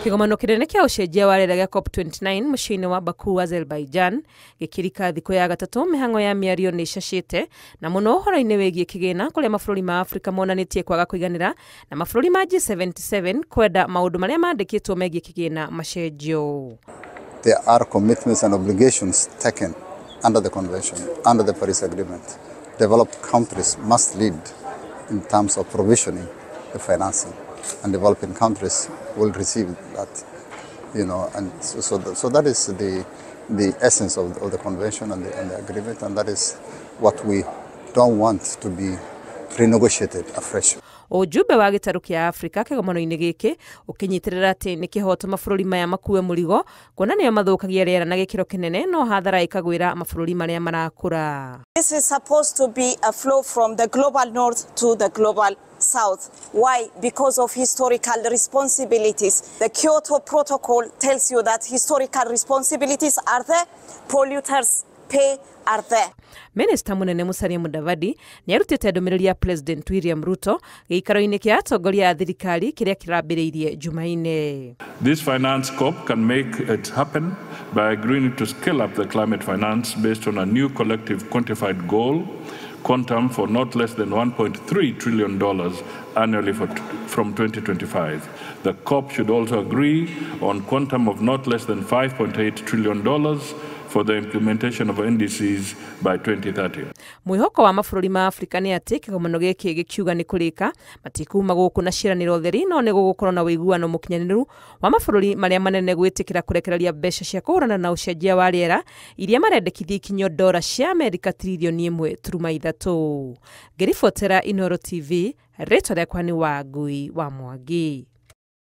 Kĩgomano kĩnene kĩa ũcenjia wa rĩera gĩa COP-29 mũciĩ-inĩ wa Baku, Azerbaijan gĩkĩrika thikũ ya gatatũ, mĩhang'o ya mĩario nĩ icacĩte na mũno ũhoro-inĩ wĩgiĩ kĩgĩna kũrĩa mabũrũri ma Afrika monanĩtie kwaga kũiganĩra na mabũrũri ma G77 kwenda maũndũ marĩa mandĩkĩtwo megiĩ kĩgĩna macenjio. There are commitments and obligations taken under the convention, under the Paris Agreement. Developed countries must lead in terms of provisioning the financing, and developing countries will receive that, and so that is the essence of the convention and the agreement, and that is what we don't want to be renegotiated afresh. Ujumbe wa gĩtarũ kĩa Afrika kĩgomano-inĩ gĩkĩ ũkĩnyitĩrĩra atĩ nĩ kĩhoto mabũrũri maya makue mũrigo kuona nĩo mathũkagia rĩera na gĩkĩro kĩnene no hathara ĩkagwĩra mabũrũri marĩa marakũra. This is supposed to be a flow from the global north to the global south. Why? Because of historical responsibilities. The Kyoto Protocol tells you that historical responsibilities are there, polluters pay are there. Minister Munene Musalia Mudavadi nĩarutĩte ndũmĩrĩri ya President William Ruto gĩikaro-inĩ kĩa atongoria a thirikari kĩrĩa kĩrambĩrĩirie Jumaine. This finance COP can make it happen by agreeing to scale up the climate finance based on a new collective quantified goal quantum for not less than $1.3 trillion annually from 2025. The COP should also agree on quantum of not less than $5.8 trillion for the implementation of NDCs by 2030. Mwĩhoko wa mabũrũri ma Afrika nĩ atĩ kĩgomano gĩkĩ gĩkiuga nĩ kũrĩka matikuma gũkũ na ciĩranĩro theri no nĩ gũgũkorwo na ũiguano mũkinyanĩru wa mabũrũri marĩa manene gwĩtĩkĩra kũrekereria mbeca cia kũhũrana na ũcenjia wa rĩera iria marendekithia ikinyo ndora cia Amerika tiririoni 1.3. Ngĩribotera Inooro TV, rĩtwa rĩakwa nĩ Wangui wa Mwangi.